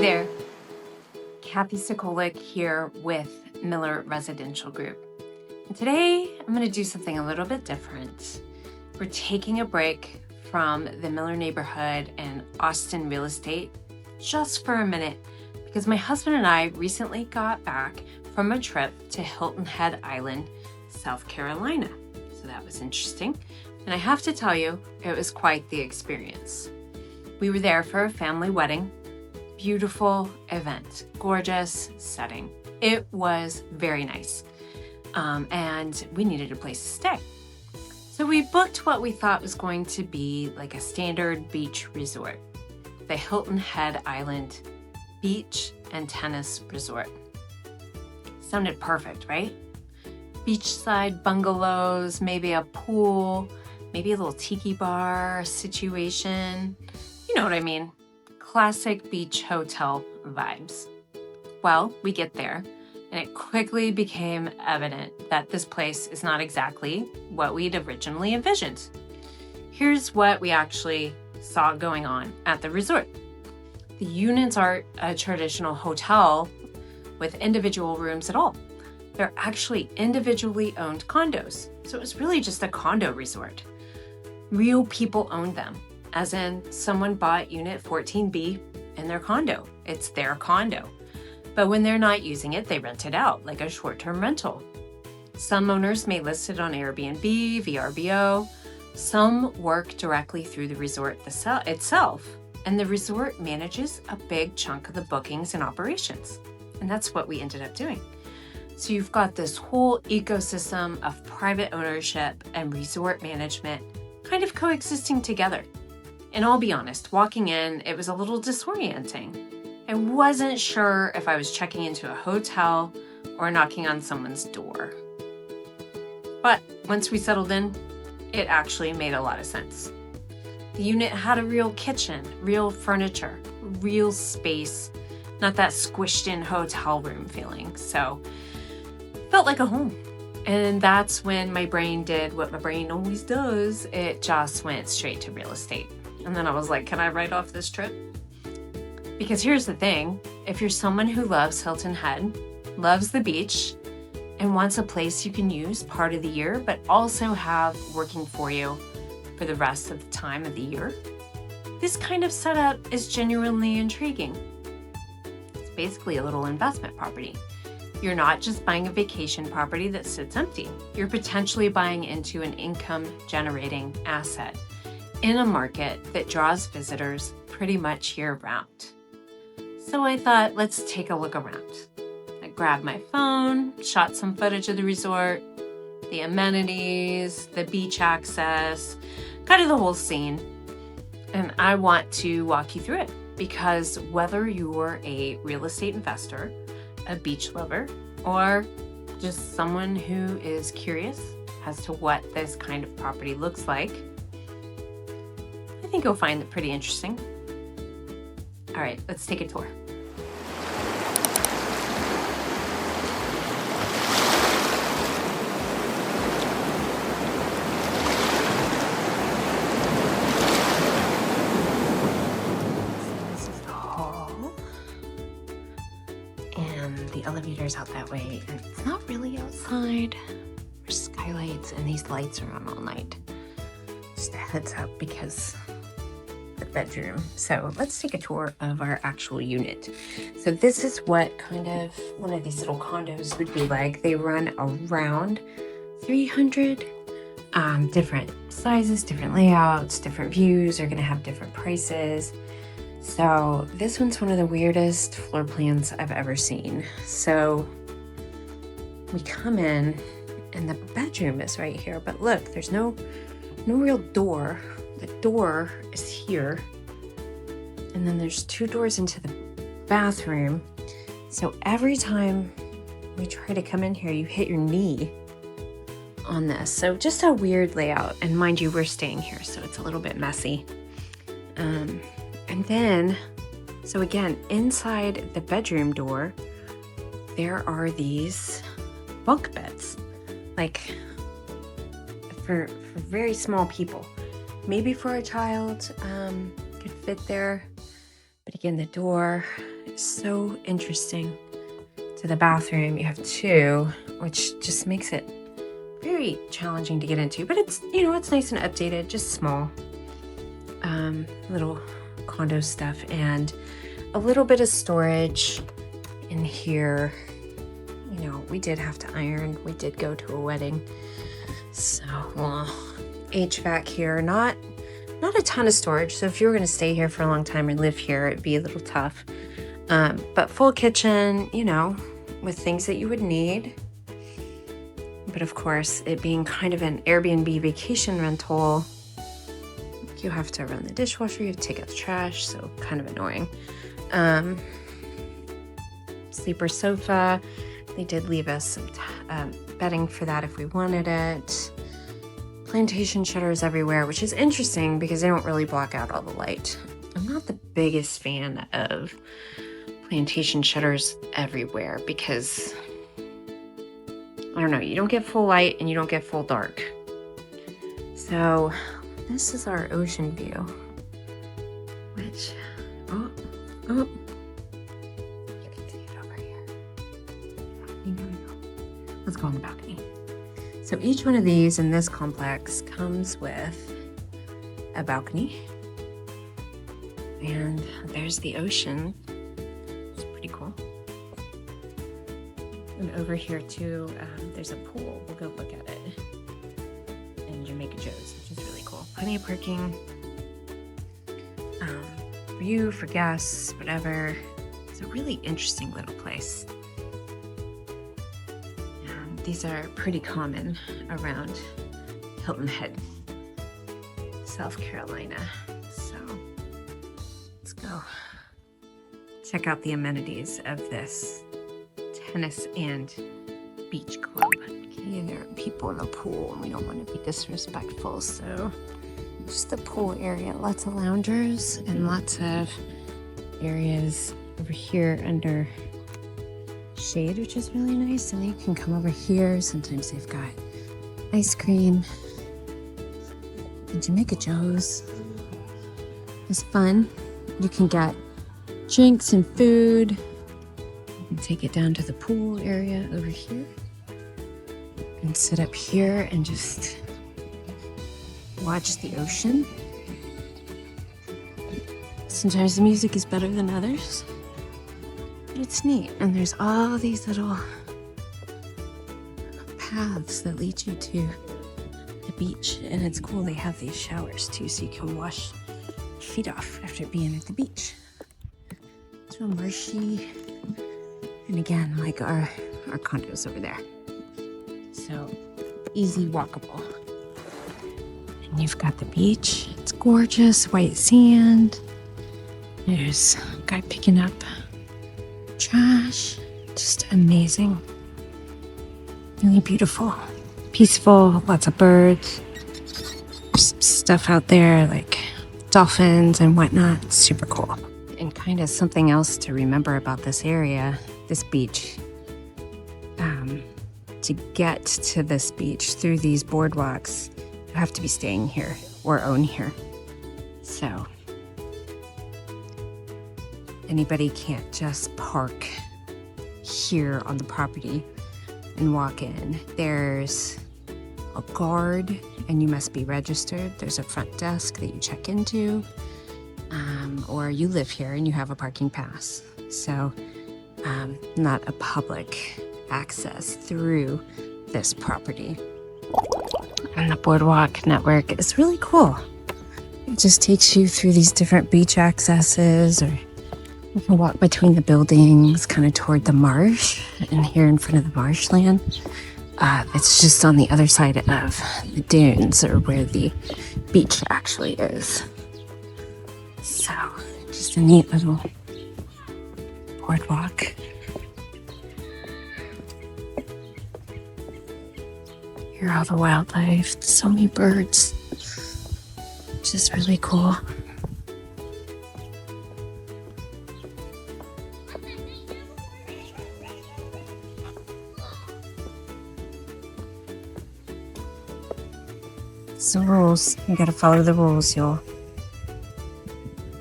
there, Kathy Sokolic here with Miller Residential Group. And today I'm going to do something a little bit different. We're taking a break from the Miller neighborhood and Austin real estate just for a minute because my husband and I recently got back from a trip to Hilton Head Island, South Carolina. So that was interesting. And I have to tell you, it was quite the experience. We were there for a family wedding. Beautiful event, gorgeous setting. It was very nice. And we needed a place to stay. So we booked what we thought was going to be like a standard beach resort, the Hilton Head Island Beach and Tennis Resort. Sounded perfect, right? Beachside bungalows, maybe a pool, maybe a little tiki bar situation. You know what I mean? Classic beach hotel vibes. Well, we get there, and it quickly became evident that this place is not exactly what we'd originally envisioned. Here's what we actually saw going on at the resort. The units aren't a traditional hotel with individual rooms at all. They're actually individually owned condos. So it was really just a condo resort. Real people owned them, as in someone bought unit 14B in their condo. It's their condo. But when they're not using it, they rent it out like a short-term rental. Some owners may list it on Airbnb, VRBO. Some work directly through the resort itself, and the resort manages a big chunk of the bookings and operations. And that's what we ended up doing. So you've got this whole ecosystem of private ownership and resort management kind of coexisting together. And I'll be honest, walking in, it was a little disorienting. I wasn't sure if I was checking into a hotel or knocking on someone's door. But once we settled in, it actually made a lot of sense. The unit had a real kitchen, real furniture, real space, not that squished in hotel room feeling. So felt like a home. And that's when my brain did what my brain always does. It just went straight to real estate. And then I was like, can I write off this trip? Because here's the thing, if you're someone who loves Hilton Head, loves the beach, and wants a place you can use part of the year, but also have working for you for the rest of the time of the year, this kind of setup is genuinely intriguing. It's basically a little investment property. You're not just buying a vacation property that sits empty. You're potentially buying into an income-generating asset in a market that draws visitors pretty much year-round. So I thought, let's take a look around. I grabbed my phone, shot some footage of the resort, the amenities, the beach access, kind of the whole scene. And I want to walk you through it because whether you're a real estate investor, a beach lover, or just someone who is curious as to what this kind of property looks like, I think you'll find it pretty interesting. All right, let's take a tour. This is the hall. And the elevator's out that way. And it's not really outside. There's skylights and these lights are on all night. Just a heads up because the bedroom. So let's take a tour of our actual unit. So this is what kind of one of these little condos would be like. They run around 300 different sizes, different layouts, different views are going to have different prices. So this one's one of the weirdest floor plans I've ever seen. So we come in and the bedroom is right here, but look, there's no real door. The door is here. And then there's two doors into the bathroom. So every time we try to come in here, you hit your knee on this. So just a weird layout. And mind you, we're staying here, so it's a little bit messy. And then, so again, inside the bedroom door, there are these bunk beds, like for very small people. Maybe for a child, could fit there. But again, the door is so interesting. To the bathroom, you have two, which just makes it very challenging to get into, but it's, you know, it's nice and updated, just small, little condo stuff, and a little bit of storage in here. You know, we did have to iron. We did go to a wedding. So, HVAC here, not a ton of storage. So if you were going to stay here for a long time or live here, it'd be a little tough. But full kitchen, you know, with things that you would need. But of course, it being kind of an Airbnb vacation rental, you have to run the dishwasher, you have to take out the trash, so kind of annoying. Sleeper sofa. They did leave us some bedding for that if we wanted it. Plantation shutters everywhere, which is interesting because they don't really block out all the light. I'm not the biggest fan of plantation shutters everywhere because, I don't know, you don't get full light and you don't get full dark. So this is our ocean view, which, you can see it over here. Let's go on the balcony. So each one of these in this complex comes with a balcony. And there's the ocean. It's pretty cool. And over here too, there's a pool. We'll go look at it. In Jamaica Joe's, which is really cool. Plenty of parking. For you, for guests, whatever. It's a really interesting little place. These are pretty common around Hilton Head, South Carolina. So let's go check out the amenities of this tennis and beach club. Okay, there are people in the pool and we don't want to be disrespectful, so just the pool area. Lots of loungers and lots of areas over here under shade, which is really nice. And then you can come over here. Sometimes they've got ice cream. And Jamaica Joe's is fun. You can get drinks and food. You can take it down to the pool area over here and sit up here and just watch the ocean. Sometimes the music is better than others. It's neat, and there's all these little paths that lead you to the beach, and it's cool. They have these showers too, so you can wash your feet off after being at the beach. It's real marshy, and again, like our condos over there, so easy walkable. And you've got the beach. It's gorgeous, white sand. There's a guy picking up trash. Just amazing. Really beautiful, peaceful, lots of birds. There's stuff out there like dolphins and whatnot. Super cool. And kind of something else to remember about this area, this beach. To get to this beach through these boardwalks, you have to be staying here or own here. So anybody can't just park here on the property and walk in. There's a guard and you must be registered. There's a front desk that you check into, or you live here and you have a parking pass. So not a public access through this property. And the boardwalk network is really cool. It just takes you through these different beach accesses, or you can walk between the buildings kind of toward the marsh, and here in front of the marshland. It's just on the other side of the dunes, or where the beach actually is. So just a neat little boardwalk. Hear all the wildlife, so many birds, which is really cool. It's the rules. You gotta follow the rules, y'all.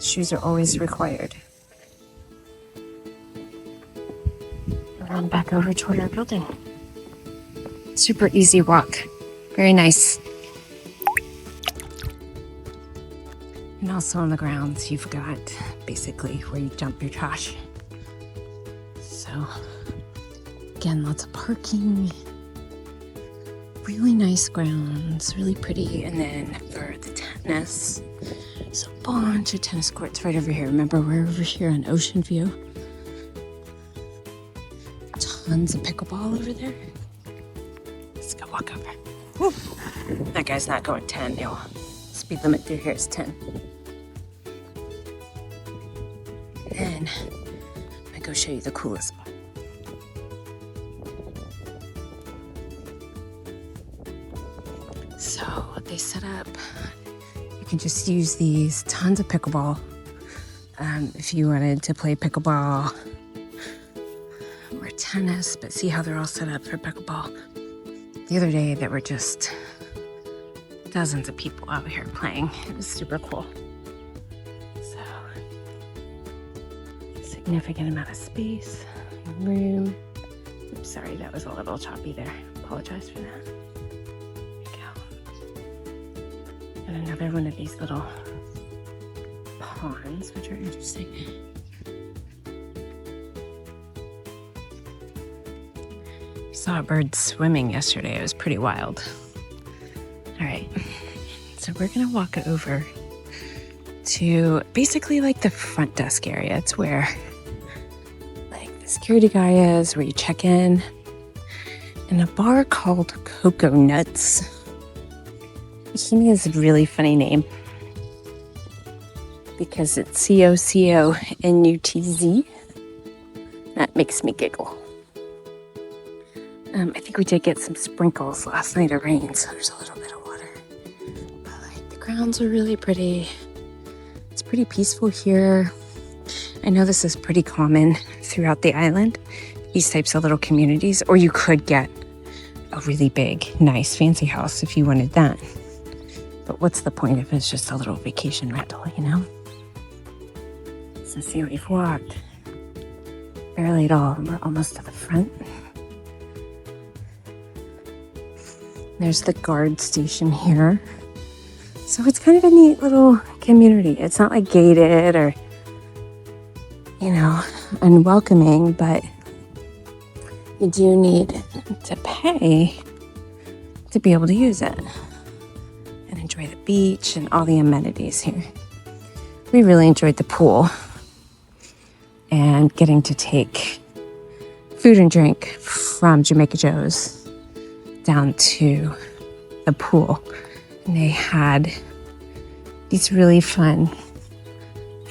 Shoes are always required. then back over toward our building. Super easy walk. Very nice. And also on the grounds, you've got basically where you dump your trash. So, again, lots of parking. Really nice grounds, really pretty. And then for the tennis, there's a bunch of tennis courts right over here. Remember, we're over here on Ocean View. Tons of pickleball over there. Let's go walk over. Woo. That guy's not going 10, y'all. Speed limit through here is 10. And then I'm gonna go show you the coolest spot. So what they set up, you can just use these, tons of pickleball. If you wanted to play pickleball or tennis, but see how they're all set up for pickleball. The other day there were just dozens of people out here playing. It was super cool. So, significant amount of space, room. Oops, sorry, that was a little choppy there. Apologize for that. And another one of these little ponds, which are interesting. I saw a bird swimming yesterday. It was pretty wild. All right, so we're gonna walk over to basically like the front desk area. It's where like the security guy is, where you check in. And a bar called Cocoa Nuts, which to me is a really funny name because it's COCONUTZ. That makes me giggle. I think we did get some sprinkles last night of rain, so there's a little bit of water. But like the grounds are really pretty. It's pretty peaceful here. I know this is pretty common throughout the island, these types of little communities, or you could get a really big, nice, fancy house if you wanted that. But what's the point if it's just a little vacation rental, you know? So see, we've walked barely at all. We're almost to the front. There's the guard station here. So it's kind of a neat little community. It's not like gated or, you know, unwelcoming, but you do need to pay to be able to use it and enjoy the beach and all the amenities here. We really enjoyed the pool and getting to take food and drink from Jamaica Joe's down to the pool. And they had these really fun,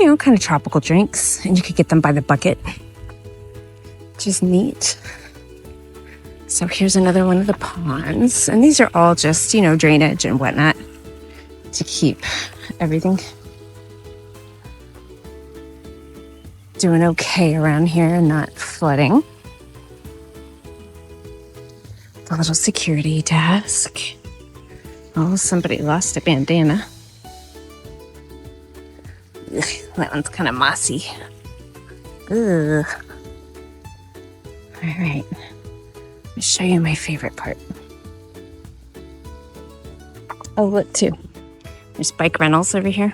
you know, kind of tropical drinks, and you could get them by the bucket, which is neat. So here's another one of the ponds, and these are all just, you know, drainage and whatnot to keep everything doing okay around here and not flooding. The little security desk. Oh, somebody lost a bandana. Ugh, that one's kind of mossy. Ugh. All right. Let me show you my favorite part. Oh, look too. There's bike rentals over here.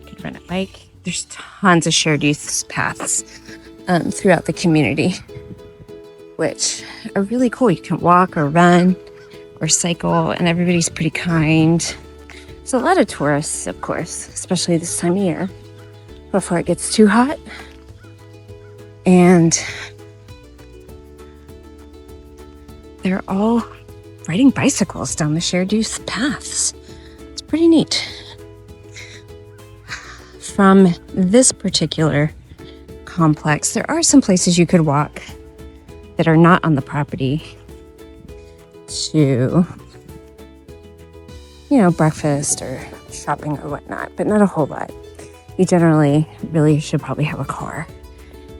You can rent a bike. There's tons of shared use paths throughout the community, which are really cool. You can walk or run or cycle, and everybody's pretty kind. There's a lot of tourists, of course, especially this time of year before it gets too hot. And they're all riding bicycles down the shared use paths. It's pretty neat. From this particular complex, there are some places you could walk that are not on the property to, you know, breakfast or shopping or whatnot, but not a whole lot. You generally really should probably have a car.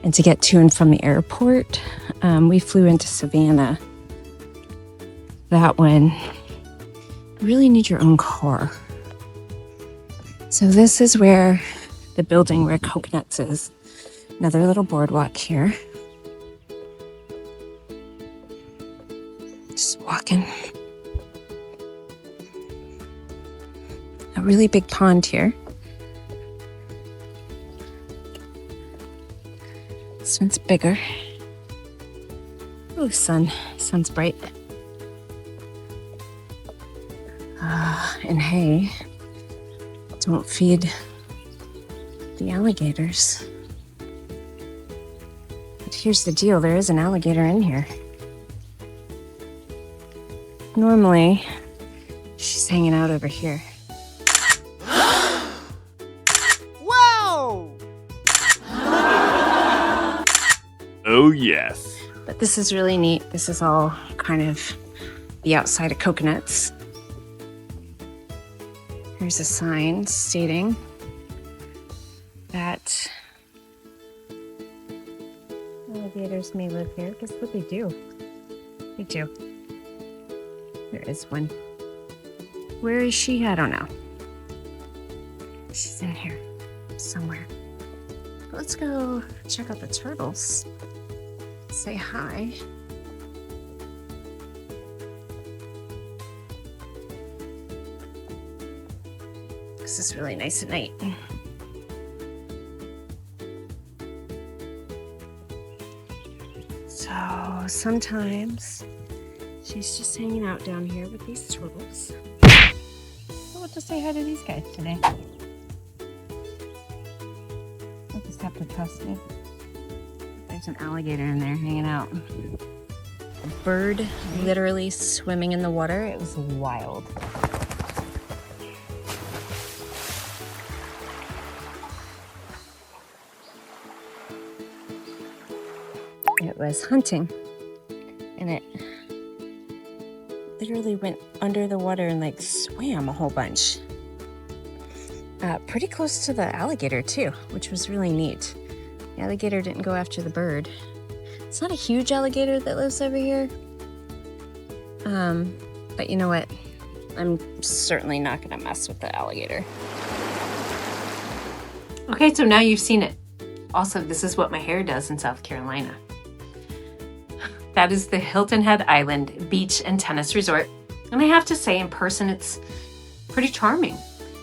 And to get to and from the airport, we flew into Savannah. That one, you really need your own car. So this is where the building where Coconuts is. Another little boardwalk here. Just walking. A really big pond here. This one's bigger. Oh, sun's bright. And hey, don't feed the alligators. But here's the deal, there is an alligator in here. Normally, she's hanging out over here. Whoa! Oh, yes. But this is really neat. This is all kind of the outside of coconuts. Here's a sign stating that alligators may live here. Guess what they do? They do. There is one. Where is she? I don't know. She's in here somewhere. But let's go check out the turtles. Say hi. This is really nice at night. So sometimes she's just hanging out down here with these turtles. So we'll just say hi to these guys today. I'll just have to trust me. There's an alligator in there hanging out. A bird literally swimming in the water. It was wild. It was hunting, and it literally went under the water and like swam a whole bunch. Pretty close to the alligator too, which was really neat. The alligator didn't go after the bird. It's not a huge alligator that lives over here. But you know what? I'm certainly not gonna mess with the alligator. Okay, so now you've seen it. Also, this is what my hair does in South Carolina. That is the Hilton Head Island Beach and Tennis Resort. And I have to say, in person, it's pretty charming.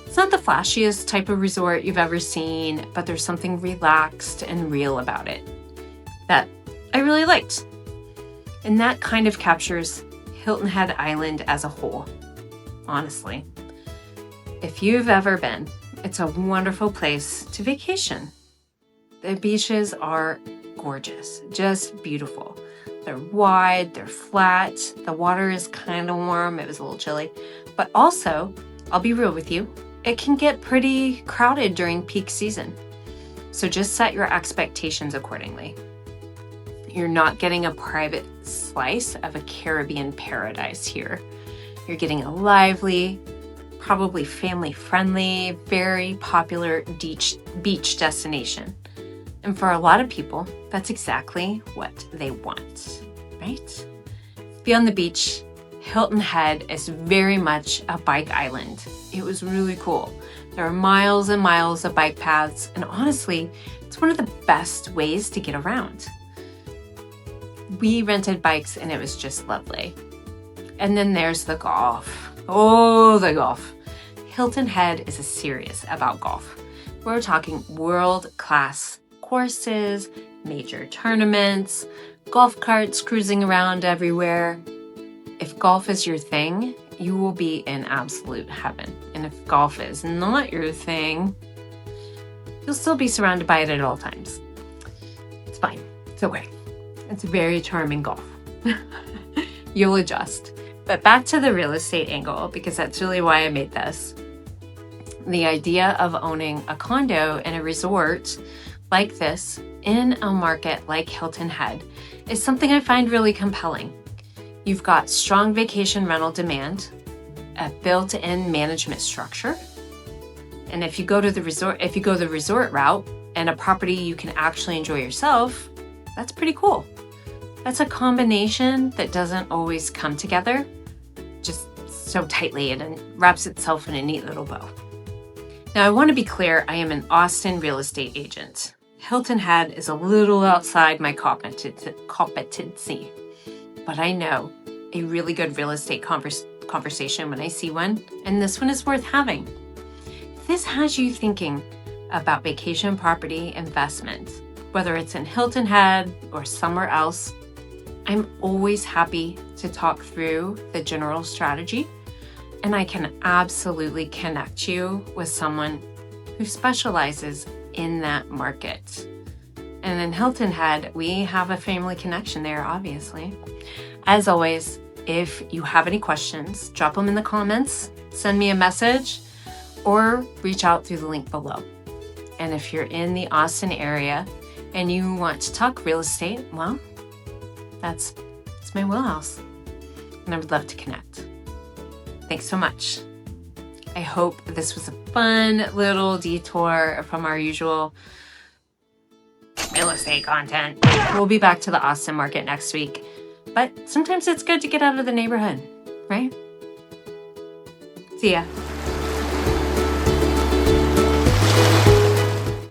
It's not the flashiest type of resort you've ever seen, but there's something relaxed and real about it that I really liked. And that kind of captures Hilton Head Island as a whole, honestly. If you've ever been, it's a wonderful place to vacation. The beaches are gorgeous, just beautiful. They're wide, they're flat, the water is kind of warm, it was a little chilly, but also, I'll be real with you, it can get pretty crowded during peak season. So just set your expectations accordingly. You're not getting a private slice of a Caribbean paradise here. You're getting a lively, probably family-friendly, very popular beach destination. And for a lot of people, that's exactly what they want, right? Beyond the beach, Hilton Head is very much a bike island. It was really cool. There are miles and miles of bike paths, and honestly, it's one of the best ways to get around. We rented bikes and it was just lovely. And then there's the golf. Oh, the golf. Hilton Head is serious about golf. We're talking world-class courses, major tournaments, golf carts cruising around everywhere. If golf is your thing, you will be in absolute heaven. And if golf is not your thing, you'll still be surrounded by it at all times. It's fine. It's okay. It's very charming golf. You'll adjust. But back to the real estate angle, because that's really why I made this. The idea of owning a condo in a resort like this in a market like Hilton Head is something I find really compelling. You've got strong vacation rental demand, a built-in management structure, and if you go the resort route and a property you can actually enjoy yourself, that's pretty cool. That's a combination that doesn't always come together just so tightly and wraps itself in a neat little bow. Now, I want to be clear, I am an Austin real estate agent. Hilton Head is a little outside my competency, but I know a really good real estate conversation when I see one, and this one is worth having. If this has you thinking about vacation property investment, whether it's in Hilton Head or somewhere else, I'm always happy to talk through the general strategy, and I can absolutely connect you with someone who specializes in that market. And in Hilton Head, we have a family connection there, obviously. As always, if you have any questions, drop them in the comments, send me a message, or reach out through the link below. And if you're in the Austin area and you want to talk real estate, well, it's my wheelhouse, and I would love to connect. Thanks so much. I hope this was a fun little detour from our usual real estate content. We'll be back to the Austin market next week, but sometimes it's good to get out of the neighborhood, right? See ya.